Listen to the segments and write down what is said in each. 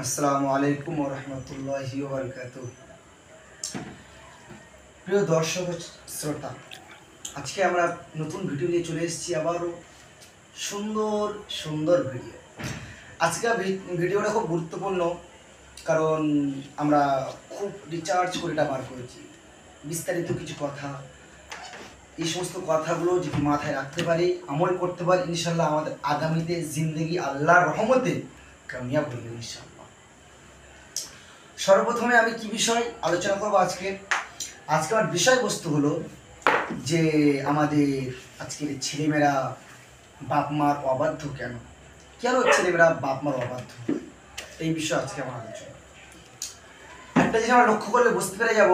আসসালামু আলাইকুম ওয়া রাহমাতুল্লাহি ওয়া বারাকাতুহু। প্রিয় দর্শক ও শ্রোতা, আজকে আমরা নতুন ভিডিও নিয়ে চলে এসেছি। আবারও সুন্দর সুন্দর ভিডিও। আজকে ভিডিওটা খুব গুরুত্বপূর্ণ, কারণ আমরা খুব রিচার্জ করে এটা বার করেছি। বিস্তারিত কিছু কথা, এই সমস্ত কথাগুলো যদি মাথায় রাখতে পারি, আমল করতে পারি, ইনশাল্লাহ আমাদের আগামীতে জিন্দেগি আল্লাহর রহমতে কামিয়াব হয়ে যাবে ইনশাল্লাহ। সর্বপ্রথমে আমি কি বিষয় আলোচনা করবো আজকে আমার বিষয়বস্তু হলো যে আমাদের আজকের ছেলেমেয়েরা বাপ মার অবাধ্য কেন ছেলেমেয়েরা বাপ মার অবাধ্য, এই বিষয়ে আজকে আমার আলোচনা। একটা জিনিস আমরা লক্ষ্য করলে বুঝতে পেরে যাব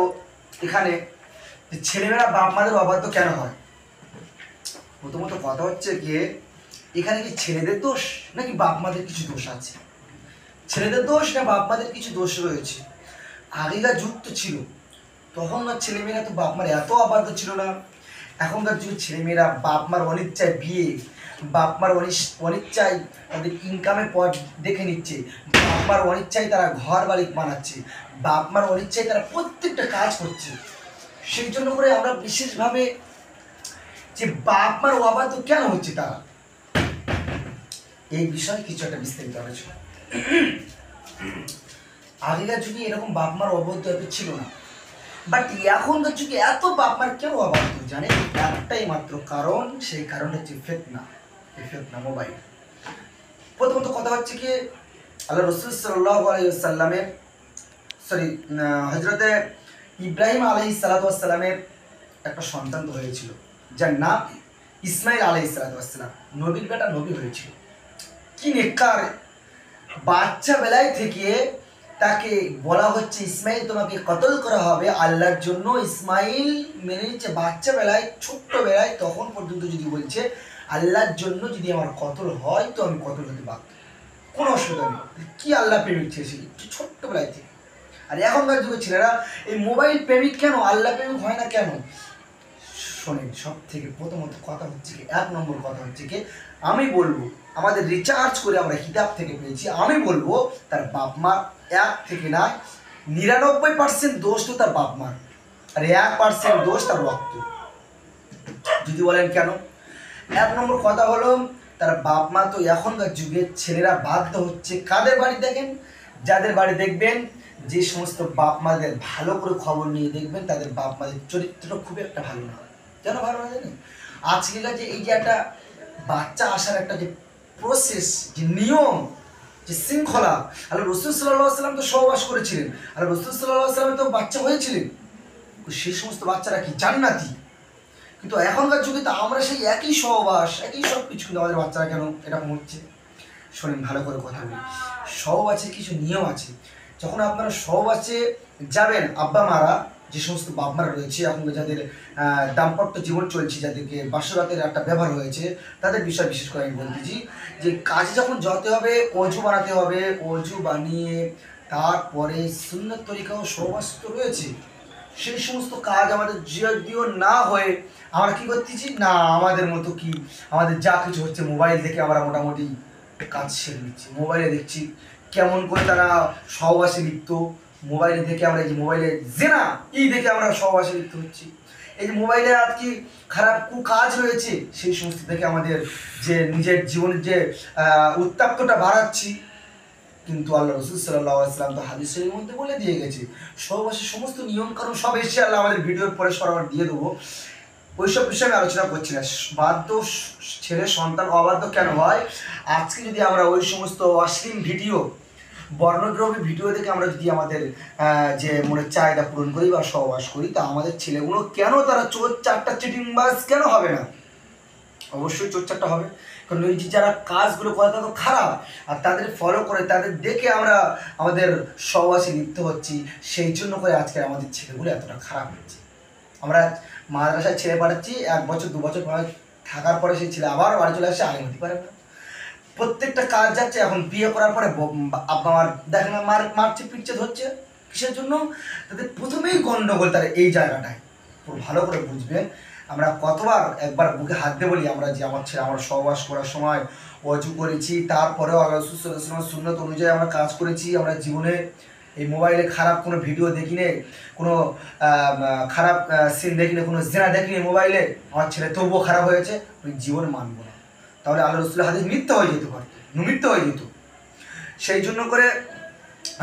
এখানে যে ছেলেমেয়েরা বাপ মাদের অবাধ্য কেন হয়। প্রথমত কথা হচ্ছে গিয়ে এখানে কি ছেলেদের দোষ নাকি বাপ মাদের কিছু দোষ আছে? ছেলেদের দোষ না বাপ মাদের কিছু দোষ রয়েছে? আগেকার যুগ তো ছিল, তখনকার ছেলেমেয়েরা তো বাপ মার এত অবাধ্য ছিল না। এখনকার যুগের ছেলেমেয়েরা বাপ মার অনিচ্ছায় বিয়ে, বাপ মার অনিচ্ছায় তাদের ইনকামের পথ দেখে নিচ্ছে, বাপ মার অনিচ্ছায় তারা ঘর বাড়ি বানাচ্ছে, বাপ মার অনিচ্ছায় তারা প্রত্যেকটা কাজ করছে। সেই জন্য করে আমরা বিশেষভাবে যে বাপ মার অবাধ্য কেন হচ্ছে তারা, এই বিষয়ে কিছু একটা বিস্তারিত আলোচনা। আগেকার যুগে এরকম বাপ মার অবাধ্য ছিল না, বাট এখনকার যুগে এত বাপ মার কেন অবাধ্য জানে? একটাই মাত্র কারণ, সেই কারণ হচ্ছে ফিতনা মোবাইল। প্রথমত কথা হচ্ছে কি, আল্লাহ রাসূল সাল্লাল্লাহু আলাইহি ওয়াসাল্লামের হযরতে ইব্রাহিম আলাইহিস সালাতু ওয়াস সালামের একটা সন্তান তো হয়েছিল, যার নাম ইসমাইল আলাইহিস সালাতু ওয়াস সালাম। নবীর বেটা নবী হয়েছিল। কি নেককার! বাচ্চা বেলায় থেকে তাকে বলা হচ্ছে ইসমাইল তোমাকে কতল করা হবে আল্লাহর জন্য। ইসমাইল মেনে নিচ্ছে বাচ্চা বেলায়, ছোট্ট বেলায়, তখন পর্যন্ত যদি বলছে আল্লাহর জন্য যদি আমার কতল হয় তো আমি কতল হতে পারব, কোনো অসুবিধা নেই। কি আল্লাহ প্রেমিক ছিল ছোট্ট বেলায় থেকে। আর এখনকার যুগের ছেলেরা এই মোবাইল প্রেমিক কেন, আল্লাহ প্রেমিক হয় না কেন? শোনেন, সব থেকে প্রথমত কথা হচ্ছে কি, এক নম্বর কথা হচ্ছে কি, আমি বলবো আমাদের রিচার্জ করে আমরা কিতাব থেকে পেয়েছি, আমি বলবো তার বাপ মা 1 থেকে না 99% দোষ তো তার বাপ মার, আর 1% দোষ তার রক্ত। যদি বলেন কেন, 1 নম্বর কথা হলো তার বাপ মা তো এখনকার যুগে ছেলেরা বাধ্য হচ্ছে কাদের বাড়ি দেখেন, যাদের বাড়ি দেখবেন যে সমস্ত বাপ মাদের ভালো করে খবর নিয়ে দেখবেন তাদের বাপ মাদের চরিত্র খুব একটা ভালো না। কেন ভালো না জানেন? আজকালকার যে এই যে একটা বাচ্চা আসার একটা যে প্রসেস, যে নিয়ম, যে শৃঙ্খলা, আল্লাহ রাসূল সাল্লাল্লাহু আলাইহি ওয়াসাল্লাম তো সহবাস করেছিলেন, আল্লাহ রাসূল সাল্লাল্লাহু আলাইহি ওয়াসাল্লাম তো বাচ্চা হয়েছিলেন, সেই সমস্ত বাচ্চারা কি জান্নাতি? কিন্তু এখনকার যুগে তো আমরা সেই একই সহবাস, একই সব কিছু, কিন্তু আমাদের বাচ্চারা কেন এরকম হচ্ছে? শোনেন, ভালো করে কথা বলি। সহবাসের কিছু নিয়ম আছে। যখন আপনারা সহবাসে যাবেন, আব্বা মারা, যে সমস্ত বাপ মারা রয়েছে এখনকার যাদের দাম্পত্য জীবন চলছে, যাদেরকে বাসরাতের একটা ব্যবহার হয়েছে, তাদের বিষয় বিশেষ করে আমি বলতেছি যে কাজে যখন যেতে হবে অজু বানাতে হবে, অজু বানিয়ে তারপরে সুন্নত তরিকাও সহবাস তো রয়েছে, সেই সমস্ত কাজ আমাদের যদিও না হয়ে আমরা কি করতেছি না, আমাদের মতো কি আমাদের যা কিছু হচ্ছে মোবাইল দেখে আমরা মোটামুটি কাজ সেরে নিচ্ছি। মোবাইলে দেখছি কেমন করে তারা সহবাসে লিপ্ত, মোবাইলে দেখে আমরা এই যে মোবাইলে জেনা এই দেখে আমরা সহবাসে লিপ্ত হচ্ছি। এই যে মোবাইলে আর কি খারাপ কাজ রয়েছে, সেই সমস্ত দেখে আমাদের যে নিজের জীবনের যে উত্তাপ্তটা বাড়াচ্ছি। কিন্তু আল্লাহ রাসূল সাল্লাল্লাহু আলাইহি ওয়াসাল্লাম তো হাদিসের মধ্যে বলে দিয়ে গেছে সহবাসের সমস্ত নিয়ম কানুন সব এসে আল্লাহ আমাদের ভিডিওর পরে সরাবার দিয়ে দেবো, ওইসব বিষয়ে আমি আলোচনা করছি না। বাধ্য ছেলে সন্তান অবাধ্য কেন হয়, আজকে যদি আমরা ওই সমস্ত অশ্লীল ভিডিও, বর্ণদ্রব্য ভিডিও দেখে আমরা যদি আমাদের যে মনের চাহিদা পূরণ করি বা সহবাস করি, তা আমাদের ছেলেগুলো কেন তারা চোর চারটা চিটিংবাজ কেন হবে না? অবশ্যই চোর চারটা হবে, কারণ ওই যে যারা কাজগুলো করে তারা তো খারাপ, আর তাদের ফলো করে তাদের দেখে আমরা আমাদের সহবাসে লিপ্ত হচ্ছি। সেই জন্য করে আজকে আমাদের ছেলেগুলো এতটা খারাপ হচ্ছে। আমরা মাদ্রাসায় ছেলে পাঠাচ্ছি, 1 বছর 2 বছর থাকার পরে সেই ছেলে আবার বাড়ি চলে আসে, আগে হতে পারে না। প্রত্যেকটা কাজ যাচ্ছে, এখন বিয়ে করার পরে আব্বা মার দেখে না, মারছে পিটছে ধরছে, কিসের জন্য? তাদের প্রথমেই গন্ডগোল তার এই জায়গাটায়। পুরো ভালো করে বুঝবেন, আমরা কতবার একবার বুকে হাত দিয়ে বলি আমরা যে আমার ছেলে আমার সহবাস করার সময় অজু করেছি, তারপরেও আল্লাহ রাসূল সাল্লাল্লাহু আলাইহি ওয়াসাল্লামের সুন্নাত অনুযায়ী আমরা কাজ করেছি। আমরা জীবনে এই মোবাইলে খারাপ কোনো ভিডিও দেখি নে, কোনো খারাপ সিন দেখি নে, কোনো জেনা দেখি নে মোবাইলে, আমার ছেলে তবুও খারাপ হয়েছে, আমি জীবনে মানবো না। তাহলে আল্লাহ রাসূলের হাদিস মিথ্যা হয়ে যেতে পারত, মিথ্যা হয়ে যেত। সেই জন্য করে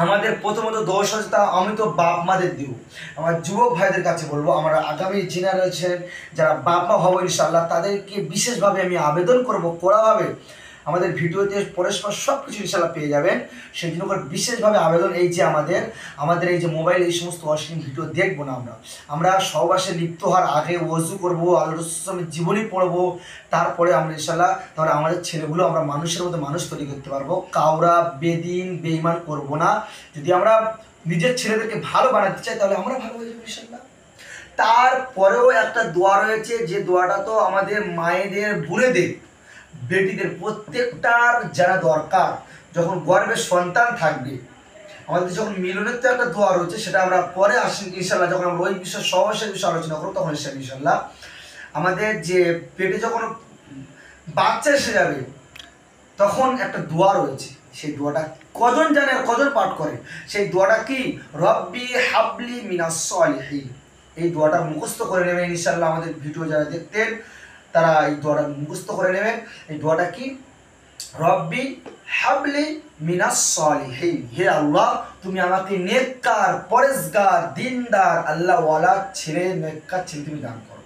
আমাদের প্রথমত দোষ হচ্ছে, তা আমি তো বাপ মাদের দিব। আমার যুবক ভাইদের কাছে বলবো, আমরা আগামী জেনারেশন যারা বাপ মা হবো ইনশাআল্লাহ, তাদেরকে বিশেষভাবে আমি আবেদন করবো, কড়াভাবে আমাদের ভিডিওতে পরস্পর সব কিছু ইনশাআল্লাহ পেয়ে যাবেন। সেই জন্য করে বিশেষভাবে আবেদন, এই যে আমাদের এই যে মোবাইল এই সমস্ত অশ্লীল ভিডিও দেখবো না। আমরা সহবাসে লিপ্ত হওয়ার আগে ওযু করবো, আল্লাহর রাসূলের জীবনী পড়বো, তারপরে আমরা ইনশাআল্লাহ তাহলে আমাদের ছেলেগুলো আমরা মানুষের মধ্যে মানুষ তৈরি করতে পারবো। কাউরা বেদিন বেঈমান করবো না। যদি আমরা নিজের ছেলেদেরকে ভালো বানাতে চাই তাহলে আমরা ভালো হয়ে যাবো ইনশাআল্লাহ। তারপরেও একটা দোয়া রয়েছে, যে দোয়াটা তো আমাদের মায়েদের, বোনেদের, বেটিদের প্রত্যেকটার যারা দরকার, যখন গর্ভে সন্তান থাকবে, আমাদের যখন মিলনের তো একটা দোয়া রয়েছে, সেটা আমরা পরে আসি ইনশাআল্লাহ। যখন আমরা ওই বিষয় সহবাসের বিষয়ে আলোচনা করবো তখন ইনশাআল্লাহ। আমাদের যে পেটে যখন বাচ্চা এসে যাবে তখন একটা দোয়া রয়েছে, সেই দোয়াটা কজন জানে আর কজন পাঠ করে? সেই দোয়াটা কি? রব্বি হাবলি মিনাস সলিহিন। এই দোয়াটা মুখস্থ করে নেবেন ইনশাআল্লাহ। আমাদের ভিডিও যারা দেখতেন তারা এই দোয়াটা মুখস্থ করে নেবেন। এই দোয়াটা কি? রব্বি হাবলি মিনাস সলিহিন, হে আল্লাহ তুমি আমাকে নেককার, পরেজগার, দিনদার, আল্লাহওয়ালা ছেলে, নেককার ছেলে তুমি দান করো।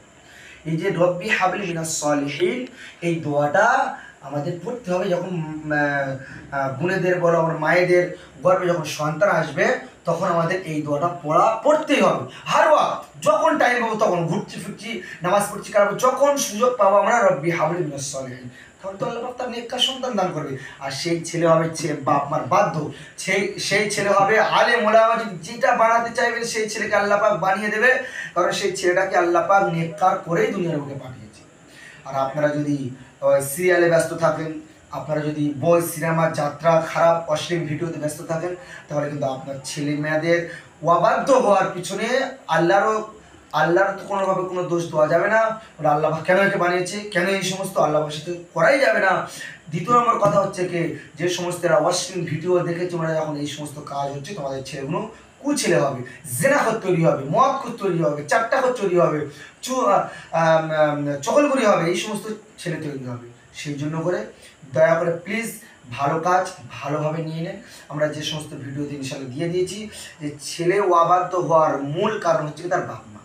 এই যে রব্বি হাবলি মিনাস সলিহিন, এই দোয়াটা আমাদের পড়তে হবে যখন বোনেদের বলো, আমার মায়েদের গর্ভে যখন সন্তান আসবে তখন আমাদের এই দোয়াটা পড়তেই হবে। হার ওয়াক্ত যখন টাইম পাবো তখন ঘুরছি ফিরছি, নামাজ পড়ছি, কারণ যখন সুযোগ পাবো আমরা রব্বি হাবলি মিনাস সলিহিন, তখন তো আল্লাহ পাক তার নেককার সন্তান দান করবে। আর সেই ছেলে হবে বাপ মার বাধ্য, সেই ছেলে হবে আলেম ওলামা, যেটা বানাতে চাইবেন সেই ছেলেকে আল্লাহ পাক বানিয়ে দেবে, কারণ সেই ছেলেটাকে আল্লাহ পাক নেককার করেই দুনিয়ার বুকে পাঠিয়েছে। আর আপনারা যদি সিরিয়ালে ব্যস্ত থাকেন, আপনারা যদি বই, সিনেমা, যাত্রা, খারাপ অশ্লীল ভিডিওতে ব্যস্ত থাকেন, তাহলে কিন্তু আপনার ছেলে মেয়েদের অবাধ্য হওয়ার পিছনে আল্লাহর তো কোনোভাবে কোনো দোষ দেওয়া যাবে না। ওরা আল্লাহ কেন একে বানিয়েছে, কেন এই সমস্ত আল্লাহর সাথে করাই যাবে না। দ্বিতীয় নম্বর কথা হচ্ছে কি, যে সমস্ত অশ্লীল ভিডিও দেখে তোমরা যখন এই সমস্ত কাজ হচ্ছে, তোমাদের ছেলেগুলো কুছেলে হবে, জেনাখত তৈরি হবে, মদখত তৈরি হবে, চাট্টাখত তৈরি হবে, চকলগুড়ি হবে, এই সমস্ত ছেলে তৈরি হবে। সেই জন্য করে দয়া করে প্লিজ ভালো কাজ ভালোভাবে নিয়ে নেন। আমরা যে সমস্ত ভিডিওতে ইনশাআল্লাহ দিয়ে দিয়েছি, যে ছেলে অবাধ্য হওয়ার মূল কারণ হচ্ছে তার বাপ মা।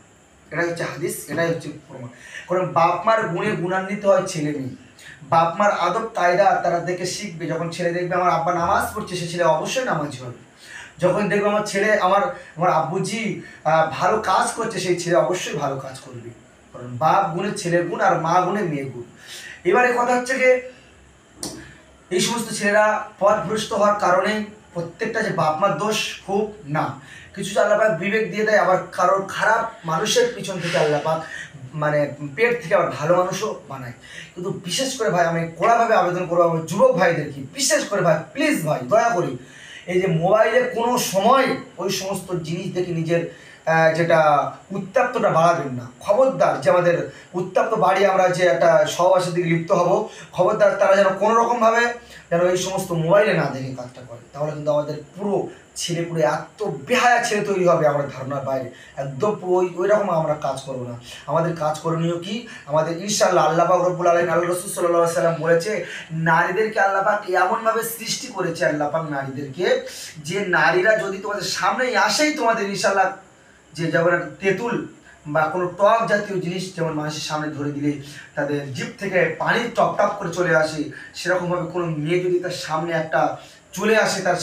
এটাই হচ্ছে হাদিস, এটাই হচ্ছে প্রমাণ। কারণ বাপ মার গুণে গুণান্বিত হয় ছেলে মেয়ে। বাপ মার আদব কায়দা তারা দেখে শিখবে। যখন ছেলে দেখবে আমার আব্বা নামাজ পড়ছে, সে ছেলে অবশ্যই নামাজি হবে। যখন দেখবে আমার ছেলে, আমার আব্বুজি ভালো কাজ করছে, সেই ছেলে অবশ্যই ভালো কাজ করবে। কারণ বাপ গুণে ছেলের গুণ আর মা গুণে মেয়ে গুণ। এবারে কথা হচ্ছে যে এই সমস্ত ছেলেরা পথভ্রষ্ট হওয়ার কারণে প্রত্যেকটা যে বাপ মার দোষ খুব না, কিছু আল্লাহ পাক বিবেক দিয়ে দেয়, আবার কারোর খারাপ মানুষের পিছন থেকে আল্লাহ পাক মানে পেট থেকে আবার ভালো মানুষও বানায়। কিন্তু বিশেষ করে ভাই আমি কড়াভাবে আবেদন করবো আমার যুবক ভাইদেরকে, বিশেষ করে ভাই প্লিজ ভাই দয়া করি, এই যে মোবাইলে কোনো সময় ওই সমস্ত জিনিস দেখে নিজের যেটা উত্তাপ্তটা বাড়াবেন না। খবরদার, যে আমাদের উত্তাপ্ত বাড়ি আমরা যে একটা সহবাসের দিকে লিপ্ত হব, খবরদার তারা যেন কোনো রকমভাবে যেন এই সমস্ত মোবাইলে না দেখে কাজটা করে। তাহলে কিন্তু আমাদের পুরো ছেলে পুরো এত বেহায়া ছেলে তৈরি হবে আমার ধারণার বাইরে। একদম ওই রকম আমরা কাজ করবো না। আমাদের কাজ করণীয় কি? আমাদের ইনশাআল্লাহ আল্লাহ পাক রব্বুল আলামিন, আল্লাহ রাসূল সাল্লাল্লাহু আলাইহি ওয়াসাল্লাম বলেছে, নারীদেরকে আল্লাহ পাক এমনভাবে সৃষ্টি করেছে আল্লাহ পাক নারীদেরকে, যে নারীরা যদি তোমাদের সামনেই আসেই তোমাদের ইনশাআল্লাহ, যে যেমন একটা তেঁতুল বা কোনো টক জাতীয় জিনিস যেমন মানুষের সামনে ধরে দিলে তাদের জিভ থেকে পানি টপ টপ করে চলে আসে, সেরকমভাবে কোনো মেয়ে যদি তার সামনে একটা চলে আসে, তার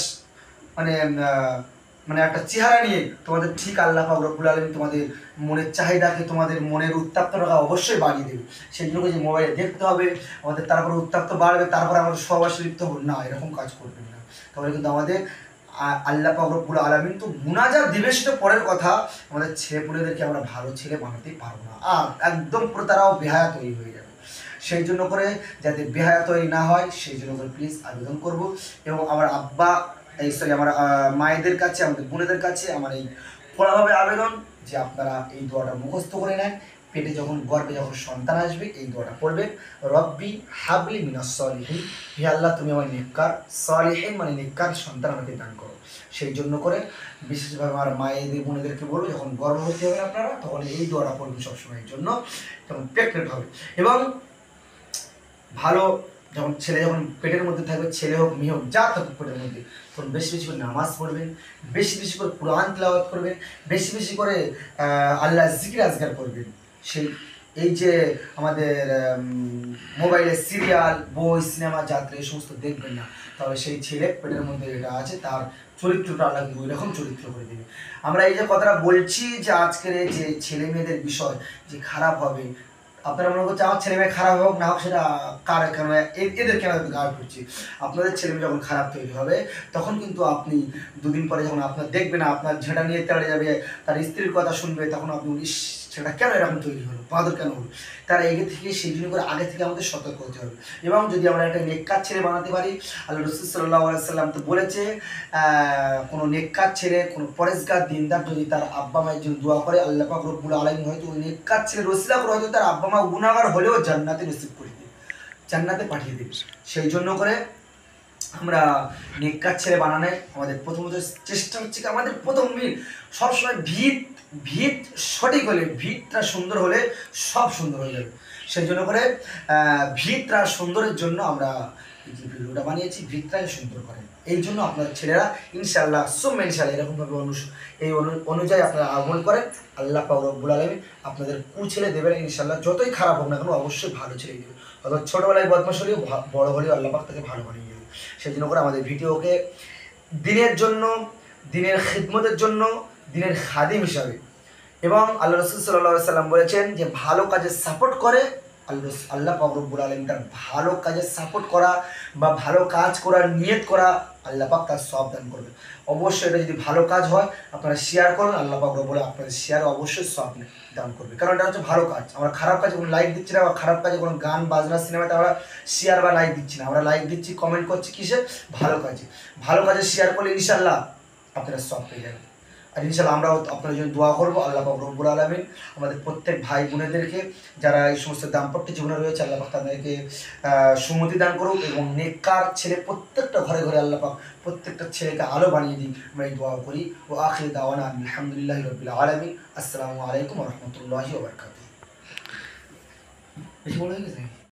মানে একটা চেহারা নিয়ে, তোমাদের ঠিক আল্লাহ পাক রব্বুল আলামিন তোমাদের মনের চাহিদাকে, তোমাদের মনের উত্তাপ্তটা অবশ্যই বাড়িয়ে দেবে। সেই জন্য যে মোবাইলে দেখতে হবে আমাদের, তারপরে উত্তাপ্ত বাড়বে, তারপরে আমাদের সহবাসে লিপ্ত হবে না, এরকম কাজ করবেন না। তাহলে কিন্তু আমাদের আল্লাহ পাক রব্বুল আলামিন তো মুনাজাত দিবে, সেটা পরের কথা, আমাদের ছেলেপুলেদেরকে আমরা ভালো ছেলে বানাতে পারবো না, আর একদম পুরো তারাও বেহায়া তৈরি হয়ে যাবে। সেই জন্য করে যাতে বেহায়া তৈরি না হয় সেই জন্য করে প্লিজ আবেদন করব। এবং আমার আমার মায়েদের কাছে, আমাদের বোনেদের কাছে আমার এই পড়াভাবে আবেদন, যে আপনারা এই দোয়াটা মুখস্থ করে নেন, পেটে যখন গর্ভে যখন সন্তান আসবে এই দোয়াটা পড়বে, রব্বি হাবলি মিনাস সলিহিন, হে আল্লাহ তুমি আমার নেককার, সলিহিন মানে নেককার সন্তান আমাকে দান করো। সেই জন্য করে বিশেষভাবে আমার মায়েদের বোনেদেরকে বলবো, যখন গর্ভবতী হবেন আপনারা তখন এই দোয়াটা পড়বেন সবসময়ের জন্য, তখন প্রেগনেন্ট হবে। এবং ভালো যখন ছেলে যখন পেটের মধ্যে থাকবে, ছেলে হোক মেয়ে হোক যা থাকুক পেটের মধ্যে, তখন বেশি বেশি করে নামাজ পড়বেন, বেশি বেশি করে কোরআন তিলাওয়াত করবেন, বেশি বেশি করে আল্লাহ জিকির আজগার করবেন। সেই এই যে আমাদের মোবাইলে সিরিয়াল, বই, সিনেমা, যাত্রা এই সমস্ত দেখবেন না, তাহলে সেই ছেলে পেটের মধ্যে যেটা আছে তার চরিত্রটা আল্লাহ ওই রকম চরিত্র করে দেবে। আমরা এই যে কথাটা বলছি যে আজকের এই যে ছেলে মেয়েদের বিষয় যে খারাপ হবে, আপনারা মনে করছে আমার ছেলে মেয়ে খারাপ হোক না হোক সেটা কার কেন, এদের কেন গায়ে পড়ছি। আপনাদের ছেলে মেয়ে যখন খারাপ তৈরি হবে তখন কিন্তু আপনি দুদিন পরে যখন আপনার দেখবে না, আপনার ঝেঁটা নিয়ে তেড়ে যাবে, তার স্ত্রীর কথা শুনবে, তখন আপনি ইস সেটা কেন এরকম তৈরি হলো, বাদর কেন হলো। তার এগে থেকে সেই জন্য করে আগে থেকে আমাদের সতর্ক হতে হবে। এবং যদি আমরা একটা নেককার ছেলে বানাতে পারি, আল্লাহ রসুল সাল্লাল্লাহু আলাইহি সাল্লাম তো বলেছে, কোনো নেককার ছেলে, কোনো পরেশগার দিনদার যদি তার আব্বা মায়ের জন্য দোয়া করে, আল্লাহ পাক রব্বুল আলামিন হয়তো ওই নেককার ছেলে রসিলা করে হয়তো তার আব্বা মা গুনাহগার হলেও জান্নাতে নসিব করে দেবে, জান্নাতে পাঠিয়ে দেবে। সেই জন্য করে আমরা নেককার ছেলে বানানোর আমাদের প্রথমত চেষ্টা হচ্ছে কি, আমাদের প্রথম সবসময় ভিত সঠিক হলে, ভিতটা সুন্দর হলে সব সুন্দর হয়ে যাবে। সেই জন্য করে ভিতটা সুন্দরের জন্য আমরা এই যে ভিডিওটা বানিয়েছি, ভিতটাকে সুন্দর করেন। এই জন্য আপনার ছেলেরা ইনশাআল্লাহ ইনশাআল্লাহ এরকমভাবে এই অনুযায়ী আপনারা আমল করেন, আল্লাহ পাক রব্বুল আলামিন আপনাদের ছেলে দেবেন ইনশাআল্লাহ। যতই খারাপ হোক না কেন অবশ্যই ভালো ছেলে দেবে, অর্থাৎ ছোটোবেলায় বদমাশ হলেও বড় হলেও আল্লাহ পাক তাকে ভালো বানিয়ে দেবে। সেই জন্য করে আমাদের ভিডিওকে দিনের জন্য, দিনের খিদমতের জন্য, দিনের খাদিম হিসাবে, এবং আল্লাহ রসুল সাল্লাল্লাহু আলাইহি সাল্লাম বলেছেন যে ভালো কাজে সাপোর্ট করে আল্লাহ পাক রব্বুল আলামিন, তার ভালো কাজে সাপোর্ট করা বা ভালো কাজ করার নিয়ত করা আল্লাহ পাক তার সওয়াব দান করবে। অবশ্যই এটা যদি ভালো কাজ হয় আপনারা শেয়ার করুন, আল্লাহ পাক রব্বুল আলামিন আপনাদের শেয়ারে অবশ্যই সওয়াব দান করবে। কারণ এটা হচ্ছে ভালো কাজ। আমরা খারাপ কাজে কোনো লাইক দিচ্ছি না, বা খারাপ কাজে কোনো গান বাজনা সিনেমাতে আমরা শেয়ার বা লাইক দিচ্ছি না, আমরা লাইক দিচ্ছি, কমেন্ট করছি কিসে, ভালো কাজে। ভালো কাজে শেয়ার করলে ইনশাআল্লাহ আপনারা সওয়াব পেয়ে যাবেন। আর ইনশাআল্লাহ আমরাও আপনাদের জন্য দোয়া করবো, আল্লাহ পাক রব্বুল আলামিন আমাদের প্রত্যেক ভাই বোনেদেরকে যারা এই সমস্ত দাম্পত্য জীবনে রয়েছে, আল্লাহ পাক তাদেরকে সুমতি দান করুক, এবং নেককার ছেলে প্রত্যেকটা ঘরে ঘরে আল্লাহ পাক প্রত্যেকটা ছেলেকে আলো বানিয়ে দিই, আমরা এই দোয়া করি। ও আখির দাওয়ানা আলহামদুলিল্লাহি রাব্বিল আলামিন। আসসালামু আলাইকুম ওয়া রাহমাতুল্লাহি ওয়া বারাকাতুহু। বেশি বলে গেছে।